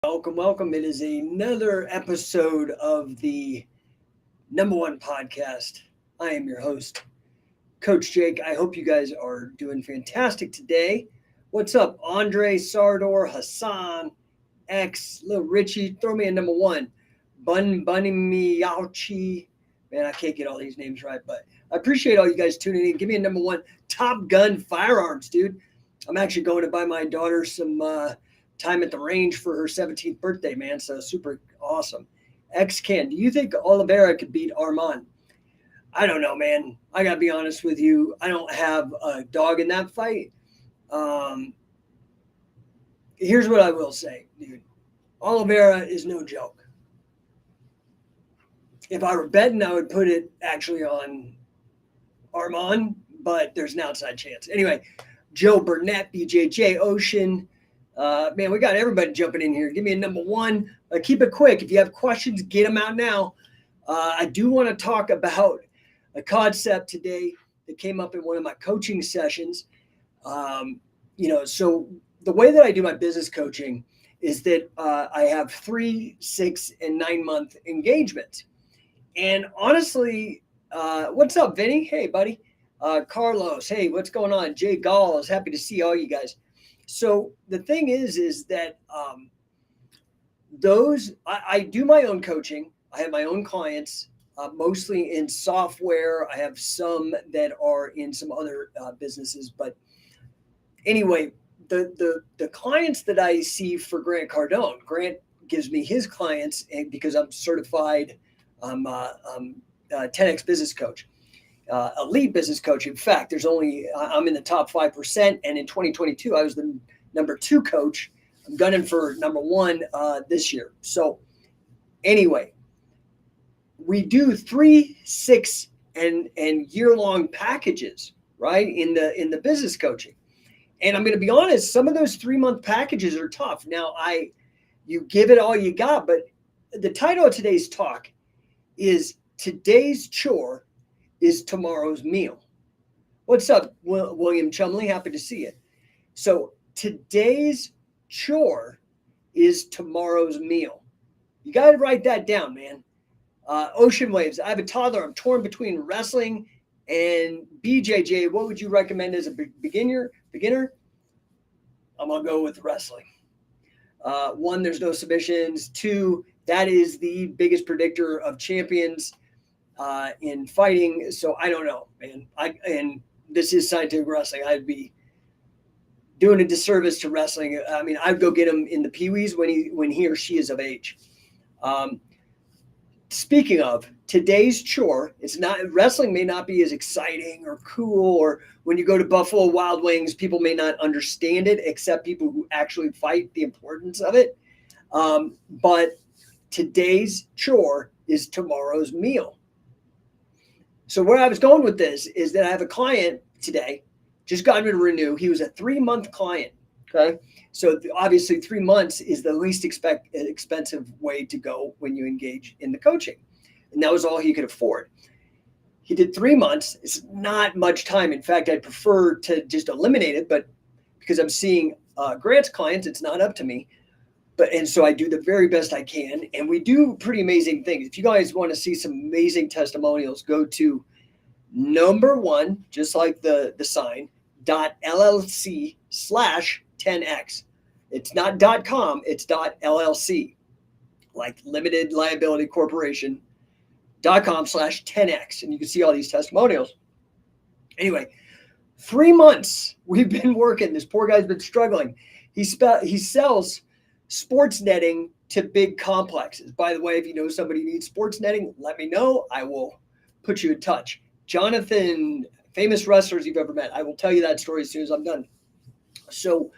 Welcome. It is another episode of the No1 Podcast. I am your host, Coach Jake. I hope you guys are doing fantastic today. What's up, Andre, Sardor, Hassan, X, Lil Richie? Throw me a number one. Bunny Miauchi. Man, I can't get all these names right, but I appreciate all you guys tuning in. Give me a number one. Top Gun Firearms, dude. I'm actually going to buy my daughter some time at the range for her 17th birthday, man. So super awesome. X-Can, do you think Oliveira could beat Armand? I don't know, man. I got to be honest with you. I don't have a dog in that fight. Here's what I will say, dude. Oliveira is no joke. If I were betting, I would put it actually on Armand, but there's an outside chance. Anyway, Joe Burnett, BJJ, Ocean. Man, we got everybody jumping in here. Give me a number one. Keep it quick. If you have questions, get them out now. I do want to talk about a concept today that came up in one of my coaching sessions. So the way that I do my business coaching is that I have 3, 6, and 9 month engagements. And honestly, what's up, Vinny? Hey, buddy. Carlos, hey, what's going on? Jay Gall is happy to see all you guys. So the thing is that I do my own coaching. I have my own clients, mostly in software. I have some that are in some other businesses. But anyway, the clients that I see for Grant Cardone, Grant gives me his clients, and because I'm certified, I'm 10X business coach. Elite business coach. In fact, I'm in the top 5%. And in 2022, I was the number 2 coach. I'm gunning for number 1 this year. So anyway, we do 3, 6, and year-long packages, right? In the business coaching. And I'm going to be honest, some of those 3-month packages are tough. Now you give it all you got, but the title of today's talk is Today's Chore is Tomorrow's Meal. What's up, William Chumley? Happy to see you. So today's chore is tomorrow's meal. You got to write that down, man. Ocean Waves. I have a toddler. I'm torn between wrestling and BJJ. What would you recommend as a beginner? I'm going to go with wrestling. 1, there's no submissions. 2, that is the biggest predictor of champions in fighting. So I don't know, man. And this is scientific wrestling. I'd be doing a disservice to wrestling. I mean, I'd go get him in the peewees when he or she is of age. Speaking of today's chore, wrestling may not be as exciting or cool, or when you go to Buffalo Wild Wings, people may not understand it, except people who actually fight the importance of it. But today's chore is tomorrow's meal. So where I was going with this is that I have a client today, just got me to renew. He was a 3-month client. Okay. So obviously 3 months is the least expensive way to go when you engage in the coaching. And that was all he could afford. He did 3 months. It's not much time. In fact, I'd prefer to just eliminate it, but because I'm seeing Grant's clients, it's not up to me. And so I do the very best I can, and we do pretty amazing things. If you guys want to see some amazing testimonials, go to number 1, just like the sign, .llc/10x. It's not .com, it's .llc, like Limited Liability Corporation, .com/10x. And you can see all these testimonials. Anyway, 3 months we've been working. This poor guy's been struggling. He sells sports netting to big complexes. By the way, if you know somebody needs sports netting, let me know. I will put you in touch. Jonathan, famous wrestlers you've ever met. I will tell you that story as soon as I'm done. So,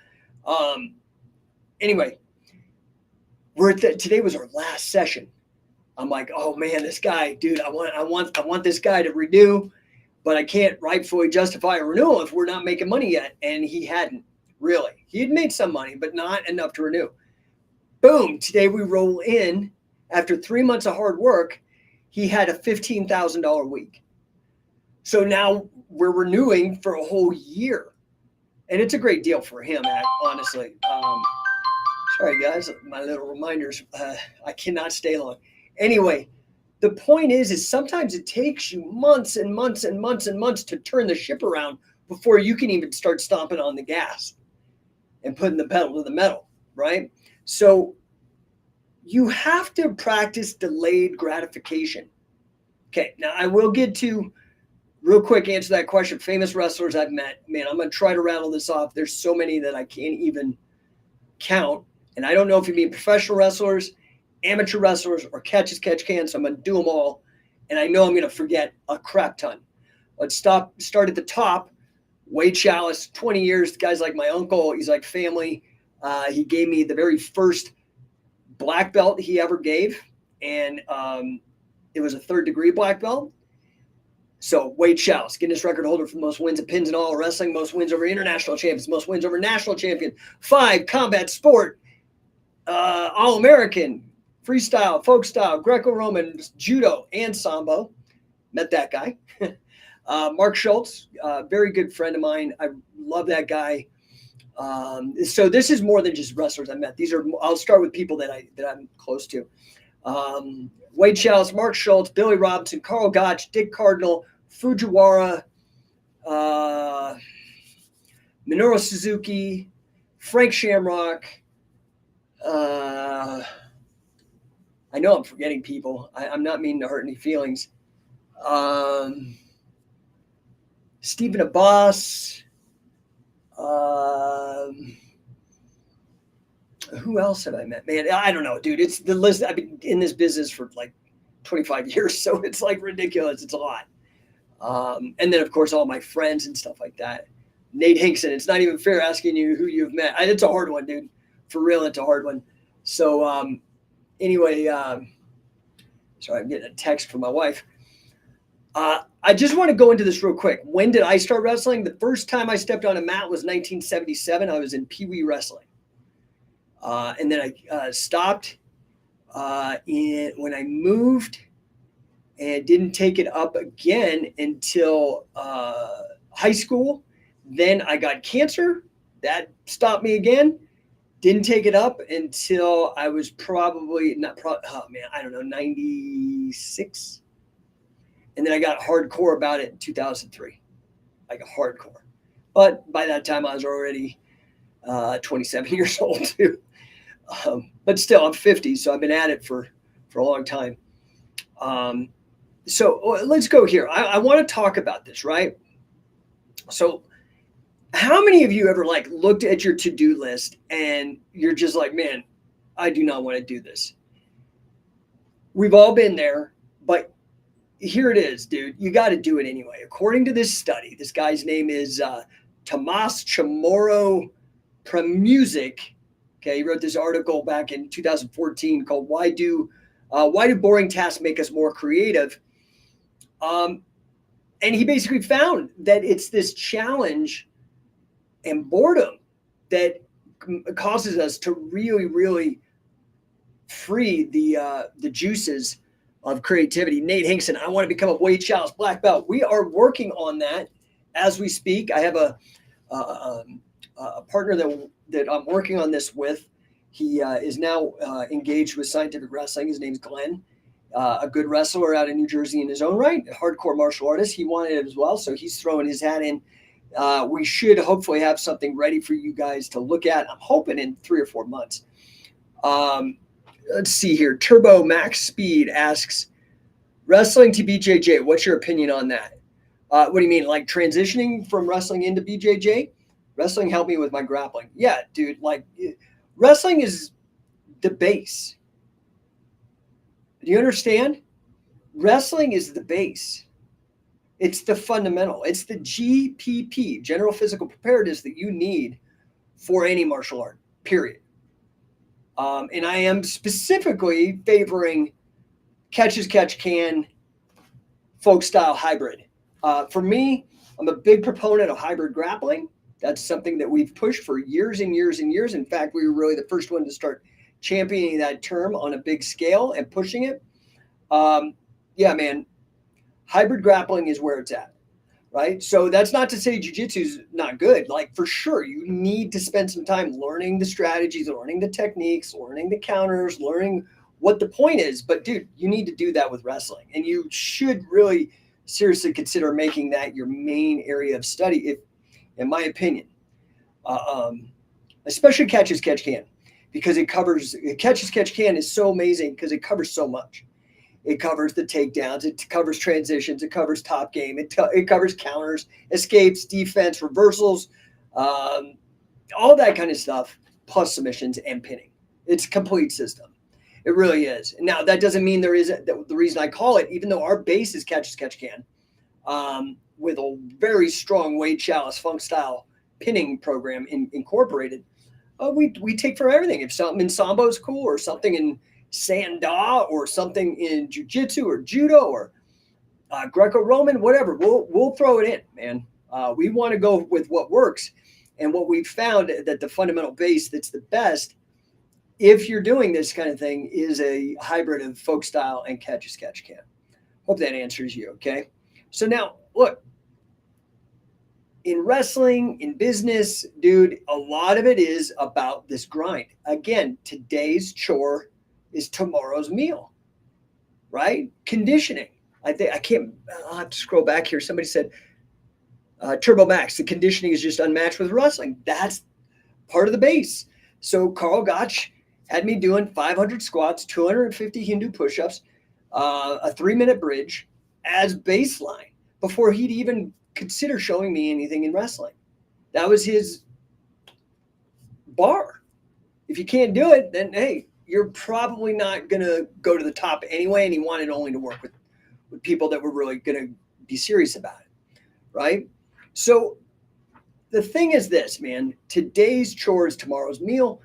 anyway, today was our last session. I'm like, oh man, this guy, dude, I want this guy to renew, but I can't rightfully justify a renewal if we're not making money yet. And he hadn't really. He had made some money, but not enough to renew. Boom. Today we roll in. After 3 months of hard work, he had a $15,000 week. So now we're renewing for a whole year. And it's a great deal for him, honestly. Sorry, guys, my little reminders. I cannot stay long. Anyway, the point is sometimes it takes you months and months and months and months to turn the ship around before you can even start stomping on the gas and putting the pedal to the metal, right? So you have to practice delayed gratification. Okay, now I will get to real quick answer that question. Famous wrestlers I've met. Man, I'm going to try to rattle this off. There's so many that I can't even count. And I don't know if you mean professional wrestlers, amateur wrestlers, or catch as catch can. So I'm going to do them all. And I know I'm going to forget a crap ton. Let's start at the top. Wade Chalice, 20 years. The guy's like my uncle. He's like family. He gave me the very first black belt he ever gave. And it was a 3rd degree black belt. So Wade Chalice, Guinness record holder for the most wins and pins in all wrestling, most wins over international champions, most wins over national champion, 5 combat sport, All-American, freestyle, folk style, Greco-Roman, judo, and sambo. Met that guy. Mark Schultz, very good friend of mine. I love that guy. So this is more than just wrestlers I met. I'll start with people that I'm close to. Wade Chalice, Mark Schultz, Billy Robinson, Carl Gotch, Dick Cardinal, Fujiwara, Minoru Suzuki, Frank Shamrock. I know I'm forgetting people. I'm not meaning to hurt any feelings. Stephen Abbas. Who else have I met? Man, I don't know, dude. It's the list. I've been in this business for like 25 years, so it's like ridiculous. It's a lot. And then, of course, all my friends and stuff like that. Nate Hinkson. It's not even fair asking you who you've met. It's a hard one, dude. For real, it's a hard one. So anyway, sorry, I'm getting a text from my wife. I just want to go into this real quick. When did I start wrestling? The first time I stepped on a mat was 1977. I was in Pee Wee wrestling. And then I stopped when I moved and didn't take it up again until high school. Then I got cancer. That stopped me again. Didn't take it up until I was probably 96. And then I got hardcore about it in 2003. Like a hardcore. But by that time I was already 27 years old too. But still, I'm 50, so I've been at it for a long time. So let's go here. I want to talk about this, right? So how many of you ever like looked at your to-do list and you're just like, man, I do not want to do this. We've all been there, but here it is, dude. You got to do it anyway. According to this study, this guy's name is Tomas Chamorro Premusic. Okay, he wrote this article back in 2014 called "Why Do Boring Tasks Make Us More Creative?" And he basically found that it's this challenge and boredom that causes us to really, really free the juices of creativity. Nate Hinkson, I want to become a Wade Chalice black belt. We are working on that as we speak. I have a partner that I'm working on this with. He is now engaged with Scientific Wrestling. His name's Glenn, a good wrestler out of New Jersey in his own right, a hardcore martial artist. He wanted it as well, so he's throwing his hat in. We should hopefully have something ready for you guys to look at. I'm hoping in 3 or 4 months. Let's see here. Turbo Max Speed asks, wrestling to BJJ, what's your opinion on that? What do you mean, like transitioning from wrestling into BJJ? Wrestling helped me with my grappling. Yeah, dude, like wrestling is the base. Do you understand? Wrestling is the base. It's the fundamental. It's the GPP, general physical preparedness, that you need for any martial art, period. And I am specifically favoring catch as catch can, folk style hybrid. For me, I'm a big proponent of hybrid grappling. That's something that we've pushed for years and years and years. In fact, we were really the first one to start championing that term on a big scale and pushing it. Yeah, man, hybrid grappling is where it's at. right? So that's not to say jujitsu is not good. Like for sure, you need to spend some time learning the strategies, learning the techniques, learning the counters, learning what the point is. But dude, you need to do that with wrestling, and you should really seriously consider making that your main area of study, if, in my opinion. Especially catch as catch can, because it covers catch as catch can is so amazing because it covers so much. It covers the takedowns. It covers transitions. It covers top game. It covers counters, escapes, defense, reversals, um, all that kind of stuff, plus submissions and pinning. It's a complete system. It really is. Now, that doesn't mean there isn't the reason I call it, even though our base is catch as catch can, with a very strong Wade Chalice funk style pinning program incorporated. We take from everything. If something in sambo is cool, or something in sanda, or something in jiu-jitsu or judo or Greco-Roman, whatever, we'll throw it in, man. We want to go with what works, and what we've found that the fundamental base that's the best, if you're doing this kind of thing, is a hybrid of folk style and catch as catch can. Hope that answers you. Okay, so now look. In wrestling, in business, dude, a lot of it is about this grind. Again, today's chore is tomorrow's meal, right? Conditioning. I'll have to scroll back here. Somebody said, Turbo Max, the conditioning is just unmatched with wrestling. That's part of the base. So Carl Gotch had me doing 500 squats, 250 Hindu push-ups, a 3-minute bridge as baseline before he'd even consider showing me anything in wrestling. That was his bar. If you can't do it, then hey, you're probably not going to go to the top anyway. And he wanted only to work with people that were really going to be serious about it, right? So the thing is this, man, today's chore is tomorrow's meal.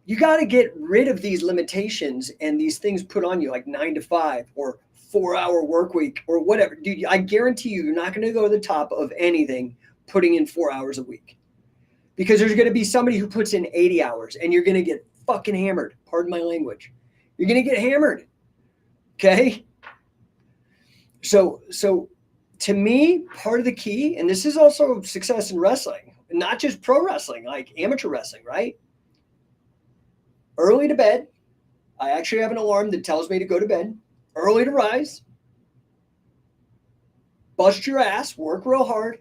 You got to get rid of these limitations and these things put on you, like 9 to 5 or 4-hour work week or whatever. Dude, I guarantee you're not going to go to the top of anything putting in 4 hours a week, because there's going to be somebody who puts in 80 hours and you're going to get fucking hammered. Pardon my language. You're going to get hammered. Okay. So to me, part of the key, and this is also success in wrestling, not just pro wrestling, like amateur wrestling, right? Early to bed. I actually have an alarm that tells me to go to bed. Early to rise, bust your ass, work real hard,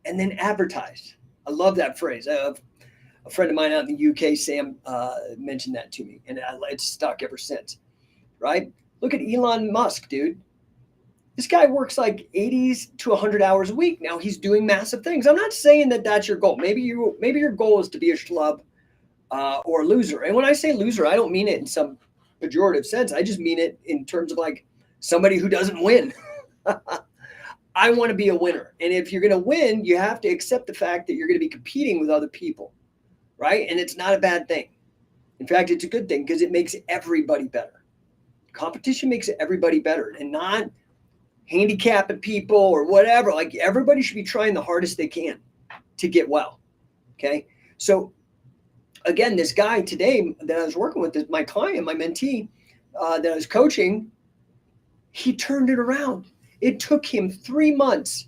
and then advertise. I love that phrase. A friend of mine out in the UK, Sam, mentioned that to me, and it's stuck ever since, right? Look at Elon Musk, dude. This guy works like 80 to 100 hours a week. Now he's doing massive things. I'm not saying that that's your goal. Maybe your goal is to be a schlub or a loser. And when I say loser, I don't mean it in some pejorative sense. I just mean it in terms of like somebody who doesn't win. I want to be a winner. And if you're going to win, you have to accept the fact that you're going to be competing with other people, right? And it's not a bad thing. In fact, it's a good thing because it makes everybody better. Competition makes everybody better, and not handicapping people or whatever. Like everybody should be trying the hardest they can to get well. Okay. So again, this guy today that I was working with, my client, my mentee that I was coaching, he turned it around. It took him 3 months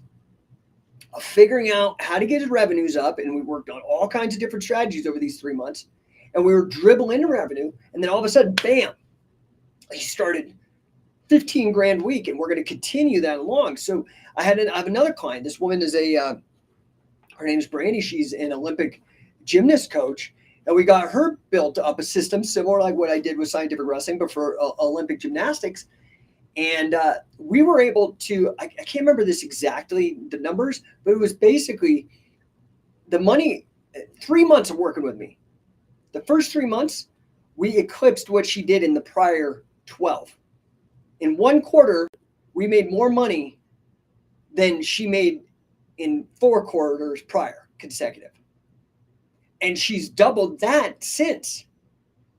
of figuring out how to get his revenues up. And we worked on all kinds of different strategies over these 3 months. And we were dribbling into revenue. And then all of a sudden, bam, he started 15 grand a week. And we're going to continue that along. So I have another client. This woman is her name is Brandy. She's an Olympic gymnast coach. And we got her built up a system similar like what I did with scientific wrestling, but for Olympic gymnastics. And we were able to, I can't remember this exactly, the numbers, but it was basically the money, 3 months of working with me. The first 3 months, we eclipsed what she did in the prior 12. In 1 quarter, we made more money than she made in 4 quarters prior consecutive. And she's doubled that since.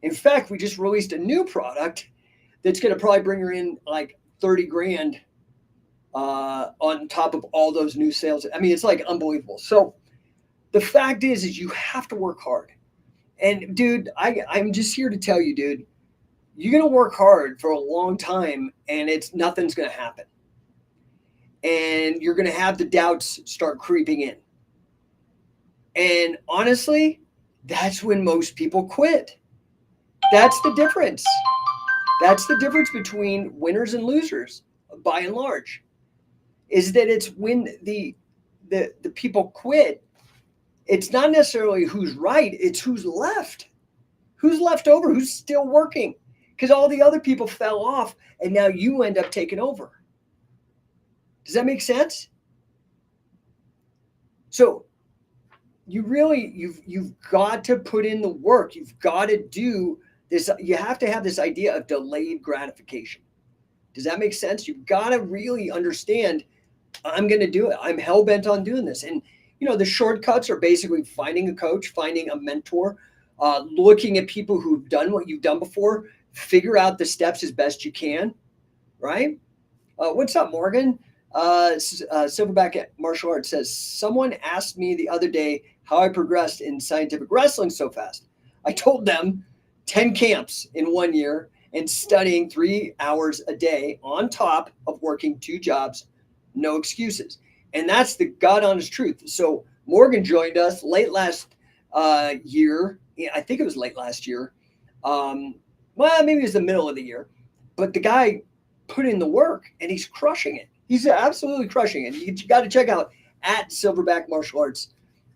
In fact, we just released a new product that's going to probably bring her in like 30 grand on top of all those new sales. I mean, it's like unbelievable. So the fact is you have to work hard. And dude, I'm just here to tell you, dude, you're going to work hard for a long time and nothing's going to happen. and you're going to have the doubts start creeping in. And honestly, that's when most people quit. That's the difference. That's the difference between winners and losers, by and large, is that it's when the people quit. It's not necessarily who's right, it's who's left. Who's left over, who's still working, because all the other people fell off and now you end up taking over. Does that make sense? So you've got to put in the work. You've got to do this. You have to have this idea of delayed gratification. Does that make sense? You've got to really understand, I'm going to do it. I'm hell bent on doing this. And the shortcuts are basically finding a coach, finding a mentor, looking at people who've done what you've done before, figure out the steps as best you can, right? What's up, Morgan? Silverback Martial Arts says, someone asked me the other day how I progressed in scientific wrestling so fast. I told them 10 camps in 1 year and studying 3 hours a day on top of working 2 jobs, no excuses. And that's the God honest truth. So Morgan joined us late last year. I think it was late last year. Well, maybe it was the middle of the year. But the guy put in the work and he's crushing it. He's absolutely crushing it. You got to check out at Silverback Martial Arts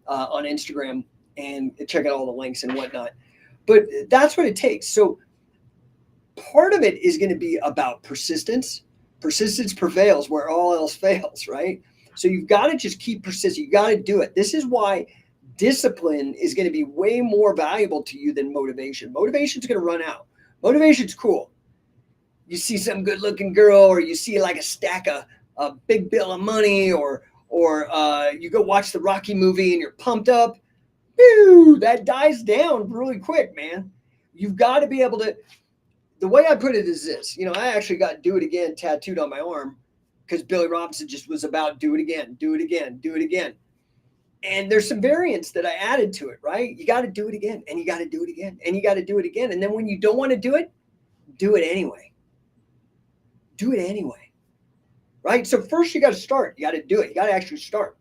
on Instagram and check out all the links and whatnot. But that's what it takes. So part of it is going to be about persistence. Persistence prevails where all else fails, right? So you've got to just keep persisting. You got to do it. This is why discipline is going to be way more valuable to you than motivation. Motivation's going to run out. Motivation's cool. You see some good looking girl, or you see like a stack of a big bill of money, or you go watch the Rocky movie and you're pumped up. Whew, that dies down really quick, man. You've got to be able to. The way I put it is this. I actually got "Do It Again" tattooed on my arm because Billy Robinson just was about do it again, do it again, do it again. And there's some variants that I added to it, right? You got to do it again, and you got to do it again, and you got to do it again. And then when you don't want to do it anyway. Do it anyway, right? So first you got to start. You got to do it. You got to actually start.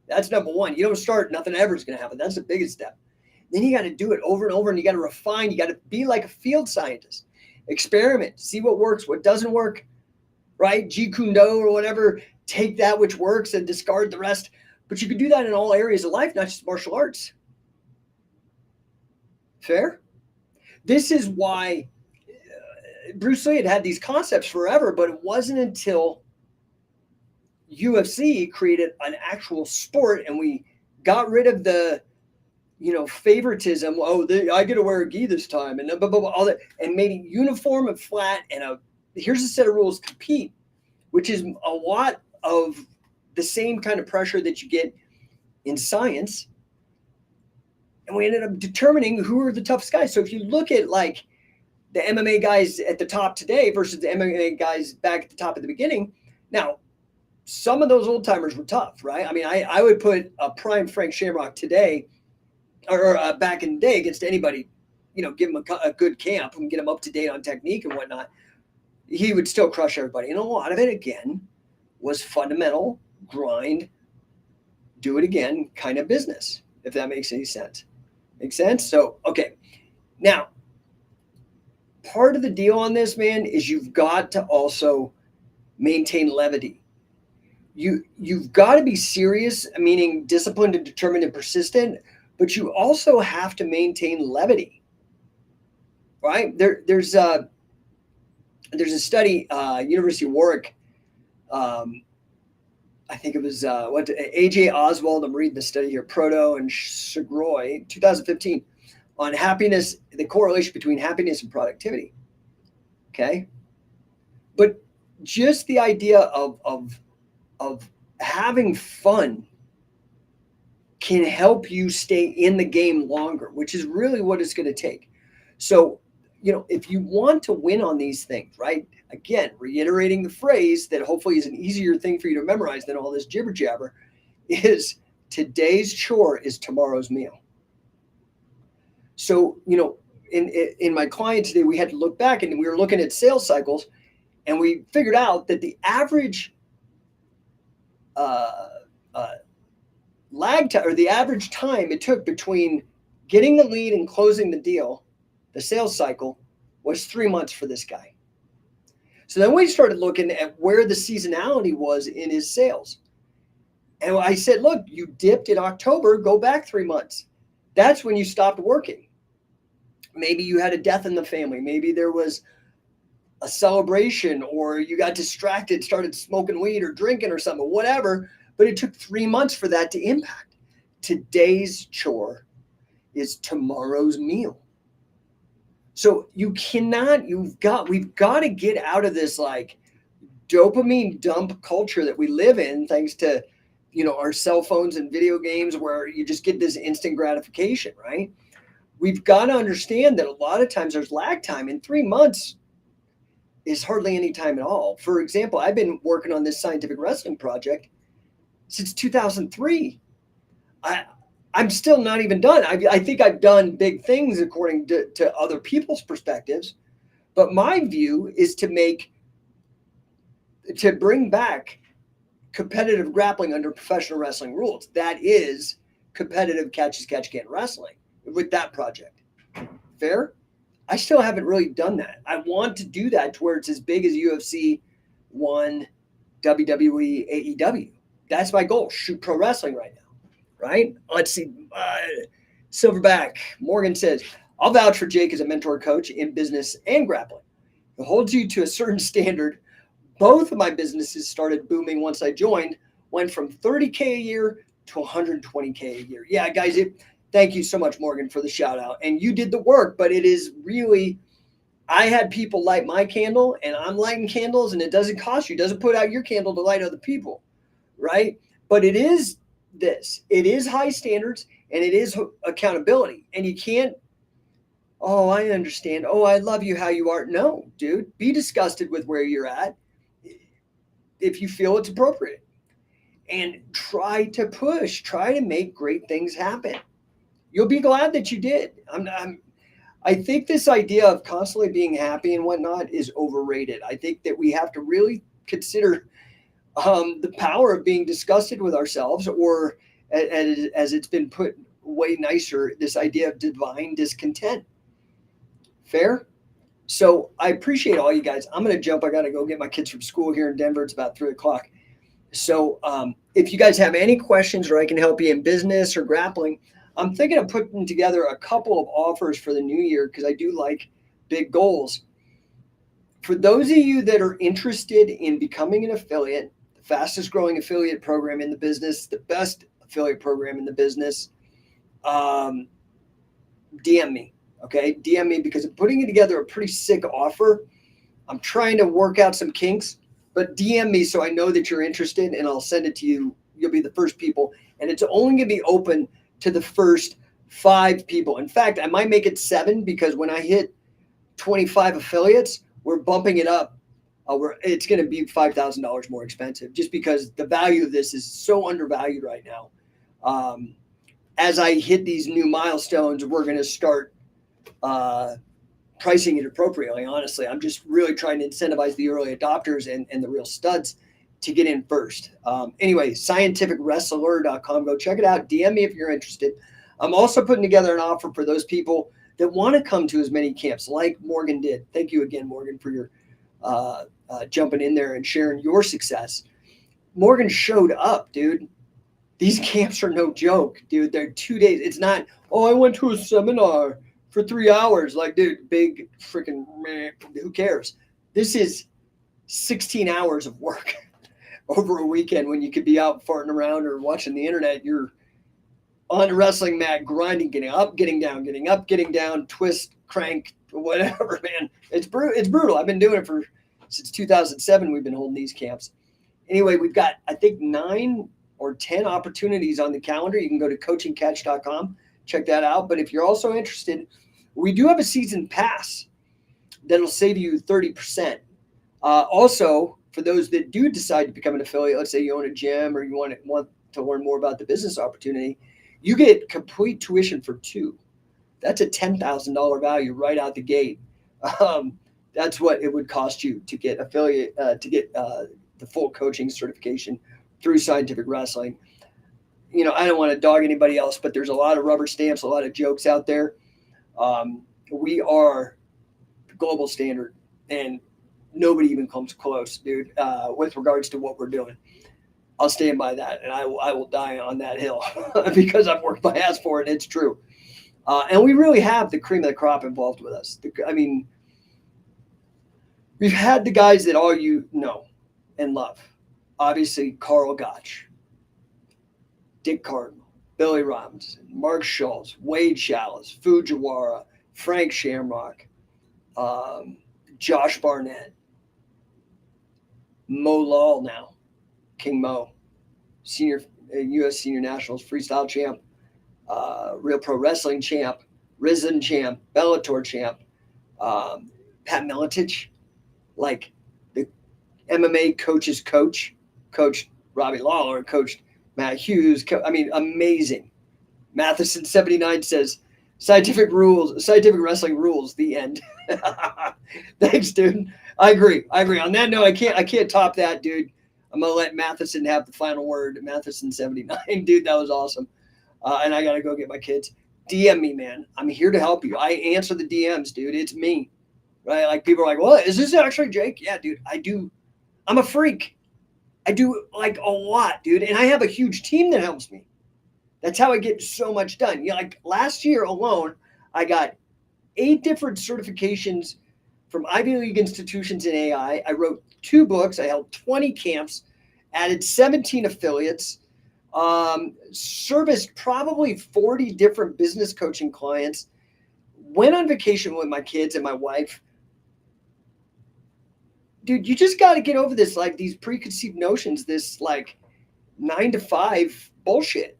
That's number one. You don't start, nothing ever is going to happen. That's the biggest step. Then you got to do it over and over, and you got to refine. You got to be like a field scientist. Experiment. See what works, what doesn't work, right? Jeet Kune Do or whatever. Take that which works and discard the rest. But you can do that in all areas of life, not just martial arts. Fair? This is why Bruce Lee had these concepts forever, but it wasn't until UFC created an actual sport and we got rid of the, favoritism. Oh, I get to wear a gi this time, and blah, blah, blah, all that, and made it uniform and flat. And here's a set of rules: compete, which is a lot of the same kind of pressure that you get in science. And we ended up determining who are the toughest guys. So if you look at like the MMA guys at the top today versus the MMA guys back at the top at the beginning. Now, some of those old timers were tough, right? I mean, I would put a prime Frank Shamrock today or back in the day against anybody, give him a good camp and get him up to date on technique and whatnot. He would still crush everybody. And a lot of it, again, was fundamental, grind, do it again kind of business, if that makes any sense. Make sense? So, okay. Now, part of the deal on this, man, is you've got to also maintain levity. You've got to be serious, meaning disciplined and determined and persistent, but you also have to maintain levity, right? There's a study, University of Warwick. I think it was A.J. Oswald. I'm reading the study here, Proto and Segroy, 2015. On happiness, the correlation between happiness and productivity. Okay. But just the idea of having fun can help you stay in the game longer, which is really what it's going to take. So, if you want to win on these things, right? Again, reiterating the phrase that hopefully is an easier thing for you to memorize than all this jibber jabber is today's chore is tomorrow's meal. So, in my client today, we had to look back and we were looking at sales cycles, and we figured out that the average uh, uh, lag time, or the average time it took between getting the lead and closing the deal, the sales cycle, was 3 months for this guy. So then we started looking at where the seasonality was in his sales. And I said, look, you dipped in October, go back 3 months. That's when you stopped working. Maybe you had a death in the family. Maybe there was a celebration, or you got distracted, started smoking weed or drinking or something, whatever. But it took 3 months for that to impact. Today's chore is tomorrow's meal. So we've got to get out of this like dopamine dump culture that we live in, thanks to, our cell phones and video games, where you just get this instant gratification, right? We've got to understand that a lot of times there's lag time, and 3 months is hardly any time at all. For example, I've been working on this scientific wrestling project since 2003. I'm still not even done. I think I've done big things according to other people's perspectives, but my view is to bring back competitive grappling under professional wrestling rules. That is competitive catch-as-catch-can wrestling with that project. Fair? I still haven't really done that. I want to do that to where it's as big as UFC 1, WWE, AEW. That's my goal. Shoot pro wrestling right now. Right? Let's see. Silverback Morgan says, I'll vouch for Jake as a mentor coach in business and grappling. It holds you to a certain standard. Both of my businesses started booming once I joined, went from 30K a year to 120K a year. Yeah, guys, thank you so much, Morgan, for the shout out. And you did the work, but it is really, I had people light my candle, and I'm lighting candles, and it doesn't cost you. It doesn't put out your candle to light other people, right? But it is high standards, and it is accountability. And you can't, oh, I understand. Oh, I love you how you are. No, dude, be disgusted with where you're at if you feel it's appropriate, and try to make great things happen. You'll be glad that you did. I think this idea of constantly being happy and whatnot is overrated. I think that we have to really consider the power of being disgusted with ourselves, or as it's been put way nicer, this idea of divine discontent. Fair? So I appreciate all you guys. I'm going to jump. I got to go get my kids from school here in Denver. It's about 3:00. So if you guys have any questions, or I can help you in business or grappling, I'm thinking of putting together a couple of offers for the new year, because I do like big goals. For those of you that are interested in becoming an affiliate, the fastest growing affiliate program in the business, the best affiliate program in the business, DM me. Okay, DM me, because I'm putting together a pretty sick offer. I'm trying to work out some kinks, but DM me so I know that you're interested, and I'll send it to you. You'll be the first people, and it's only going to be open to the first 5 people. In fact, I might make it 7, because when I hit 25 affiliates, we're bumping it up. It's going to be $5,000 more expensive, just because the value of this is so undervalued right now. As I hit these new milestones, we're going to start pricing it appropriately. Honestly, I'm just really trying to incentivize the early adopters and the real studs to get in first. Anyway, scientificwrestler.com. Go check it out. DM me if you're interested. I'm also putting together an offer for those people that want to come to as many camps like Morgan did. Thank you again, Morgan, for your jumping in there and sharing your success. Morgan showed up, dude. These camps are no joke, dude. They're 2 days. It's not, oh, I went to a seminar for 3 hours. Like, dude, big freaking meh, who cares? This is 16 hours of work over a weekend, when you could be out farting around or watching the internet. You're on a wrestling mat, grinding, getting up, getting down, getting up, getting down, twist, crank, whatever, man. It's brutal. I've been doing it since 2007. We've been holding these camps. Anyway, we've got, I think, 9 or 10 opportunities on the calendar. You can go to coachingcatch.com, check that out. But if you're also interested, we do have a season pass that'll save you 30%. Also, for those that do decide to become an affiliate, let's say you own a gym, or you want to learn more about the business opportunity, you get complete tuition for 2. That's a $10,000 value right out the gate. That's what it would cost you to get affiliate, the full coaching certification through scientific wrestling. I don't want to dog anybody else, but there's a lot of rubber stamps, a lot of jokes out there. We are the global standard, and nobody even comes close, dude, with regards to what we're doing. I'll stand by that, and I will die on that hill because I've worked my ass for it, and it's true. And we really have the cream of the crop involved with us. We've had the guys that all you know and love. Obviously, Carl Gotch, Dick Cardinal, Billy Robinson, Mark Schultz, Wade Chalice, Fujiwara, Frank Shamrock, Josh Barnett, Mo Lawal now, King Mo, senior U.S. Senior Nationals freestyle champ, Real Pro Wrestling champ, Risen champ, Bellator champ, Pat Miletich, like the MMA coach's coach, coached Robbie Lawler, coached Matt Hughes. Amazing. Matheson 79 says, scientific wrestling rules, the end. Thanks, dude. I agree. On that note, I can't top that, dude. I'm going to let Matheson have the final word. Matheson 79, dude, that was awesome. And I got to go get my kids. DM me, man. I'm here to help you. I answer the DMs, dude. It's me, right? Like, people are like, well, is this actually Jake? Yeah, dude, I do. I'm a freak. I do like a lot, dude. And I have a huge team that helps me. That's how I get so much done. Like last year alone, I got 8 different certifications from Ivy League institutions in AI. I wrote 2 books. I held 20 camps, added 17 affiliates, serviced probably 40 different business coaching clients, went on vacation with my kids and my wife. Dude, you just got to get over this, like these preconceived notions, this like 9 to 5 bullshit.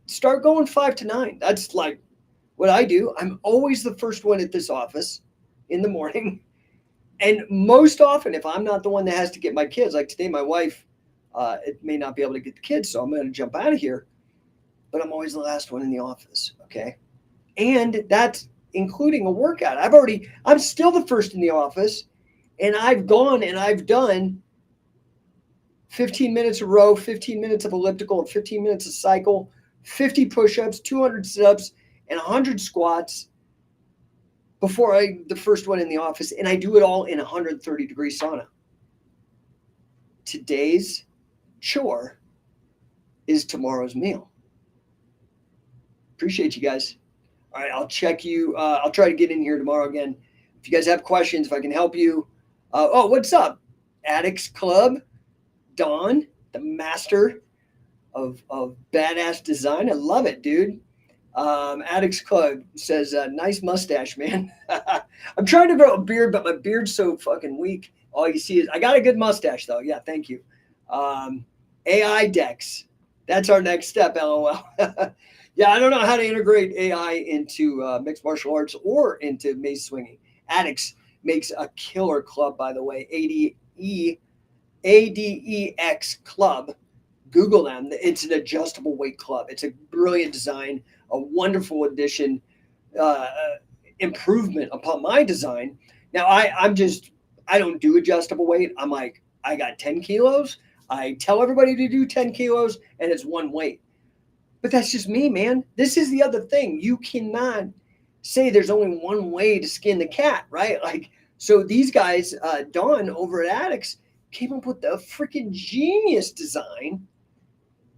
Start going 5 to 9. That's like what I do. I'm always the first one at this office in the morning. And most often, if I'm not the one that has to get my kids, like today, my wife, it may not be able to get the kids, so I'm going to jump out of here. But I'm always the last one in the office, okay? And that's including a workout. I'm still the first in the office, and I've gone and I've done 15 minutes of row, 15 minutes of elliptical, and 15 minutes of cycle, 50 push-ups, 200 sit-ups, and 100 squats before the first one in the office, and I do it all in 130-degree sauna. Today's chore is tomorrow's meal. Appreciate you guys. All right, I'll check you. I'll try to get in here tomorrow again. If you guys have questions, if I can help you. What's up? Addicts Club, Don, the master of badass design. I love it, dude. Addicts Club says, nice mustache, man. I'm trying to grow a beard, but my beard's so fucking weak. All you see is, I got a good mustache, though. Yeah, thank you. AI decks. That's our next step, LOL. Yeah, I don't know how to integrate AI into mixed martial arts or into mace swinging. Addicts makes a killer club, by the way. ADEX Club. Google them. It's an adjustable weight club. It's a brilliant design, a wonderful addition, improvement upon my design. Now, I don't do adjustable weight. I'm like, I got 10 kilos. I tell everybody to do 10 kilos, and it's one weight. But that's just me, man. This is the other thing. You cannot say there's only one way to skin the cat, right? Like, so these guys, Don over at Addicts, came up with a freaking genius design.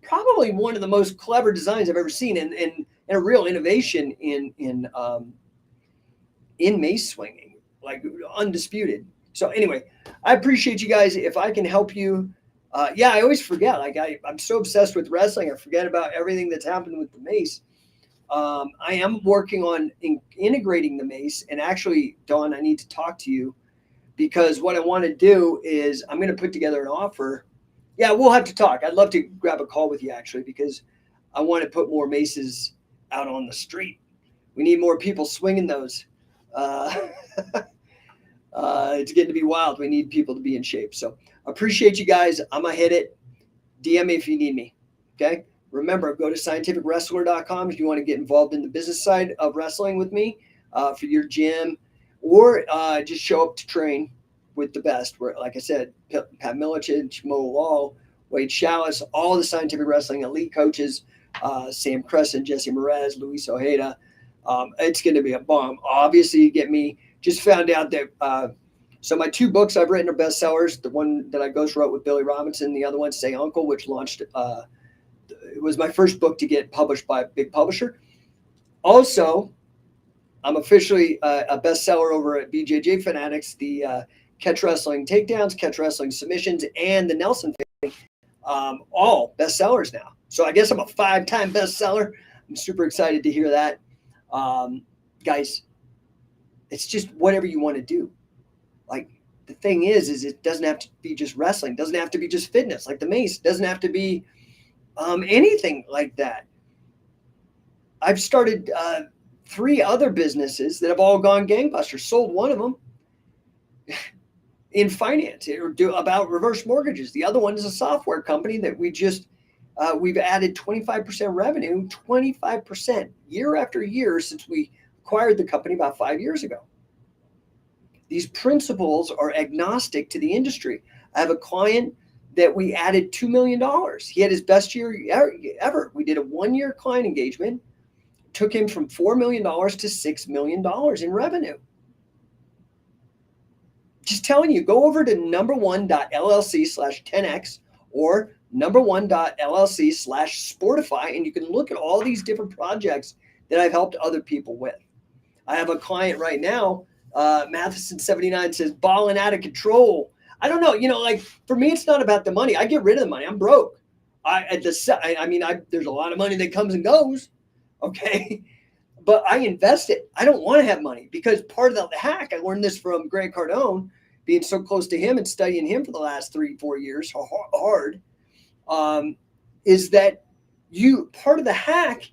Probably one of the most clever designs I've ever seen, and a real innovation in mace swinging, like undisputed. So anyway, I appreciate you guys. If I can help you, I always forget. Like I'm so obsessed with wrestling, I forget about everything that's happened with the mace. I am working on integrating the mace, and actually, Dawn, I need to talk to you because what I want to do is I'm going to put together an offer. Yeah, we'll have to talk. I'd love to grab a call with you, actually, because I want to put more maces out on the street. We need more people swinging those. It's getting to be wild. We need people to be in shape. So appreciate you guys. I'm going to hit it. DM me if you need me. Okay? Remember, go to scientificwrestler.com if you want to get involved in the business side of wrestling with me for your gym, or just show up to train with the best. Where, like I said, Pat Miletich, Mo Lawal, Wade Chalice, all the Scientific Wrestling elite coaches, Sam Crescent, Jesse Perez, Luis Ojeda. It's going to be a bomb. Obviously, you get me. Just found out that so my 2 books I've written are bestsellers. The one that I ghost wrote with Billy Robinson, the other one, Say Uncle, which launched. It was my first book to get published by a big publisher. Also, I'm officially a bestseller over at BJJ Fanatics, the Catch Wrestling Takedowns, Catch Wrestling Submissions, and the Nelson Family, all bestsellers now. So I guess I'm a 5-time bestseller. I'm super excited to hear that. Guys, it's just whatever you want to do. Like, the thing is it doesn't have to be just wrestling. It doesn't have to be just fitness, like the Mace. It doesn't have to be anything like that. I've started 3 other businesses that have all gone gangbusters. Sold one of them in finance or about reverse mortgages. The other one is a software company that we've added 25% revenue, 25% year after year since we acquired the company about 5 years ago. These principles are agnostic to the industry. I have a client that we added $2 million. He had his best year ever. We did a 1-year client engagement, took him from $4 million to $6 million in revenue. Just telling you, go over to number1.llc/10x or number1.llc/Sportify, and you can look at all these different projects that I've helped other people with. I have a client right now, Matheson79 says, balling out of control. I don't know, like for me, it's not about the money. I get rid of the money. I'm broke. There's a lot of money that comes and goes. Okay. But I invest it. I don't want to have money because part of the hack, I learned this from Grant Cardone, being so close to him and studying him for the last 3-4 years hard, is that part of the hack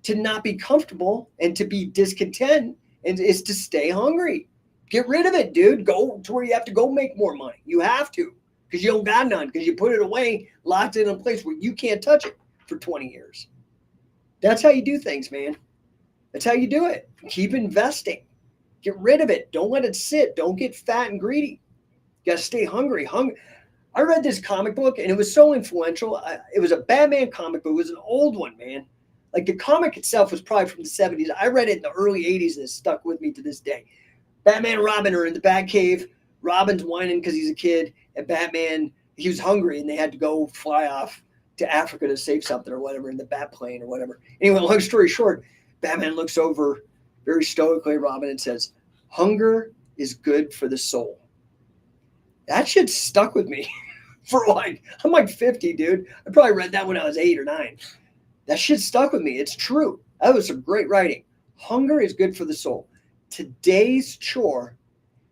to not be comfortable and to be discontent is to stay hungry. Get rid of it, dude. Go to where you have to go make more money. You have to, because you don't got none, because you put it away, locked it in a place where you can't touch it for 20 years. That's how you do things, man. That's how you do it. Keep investing. Get rid of it. Don't let it sit. Don't get fat and greedy. You got to stay hungry. I read this comic book, and it was so influential. It was a Batman comic book. It was an old one, man. Like, the comic itself was probably from the 70s. I read it in the early 80s, and it stuck with me to this day. Batman and Robin are in the Batcave. Robin's whining because he's a kid, and Batman, he was hungry, and they had to go fly off to Africa to save something or whatever in the bat plane or whatever. Anyway, long story short, Batman looks over very stoically at Robin and says, "Hunger is good for the soul." That shit stuck with me for I'm like 50, dude. I probably read that when I was 8 or 9. That shit stuck with me. It's true. That was some great writing. Hunger is good for the soul. Today's chore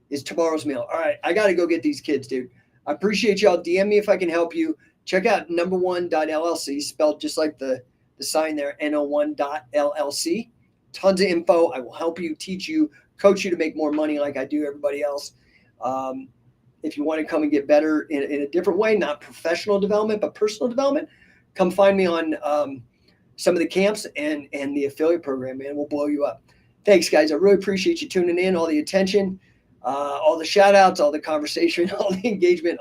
is tomorrow's meal. All right, I got to go get these kids, dude. I appreciate y'all. DM me if I can help you. Check out number1.llc, spelled just like the sign there, no1.llc. Tons of info. I will help you, teach you, coach you to make more money like I do everybody else. If you want to come and get better in a different way, not professional development, but personal development, come find me on some of the camps and the affiliate program, man. We'll blow you up. Thanks, guys. I really appreciate you tuning in, all the attention, all the shout outs, all the conversation, all the engagement.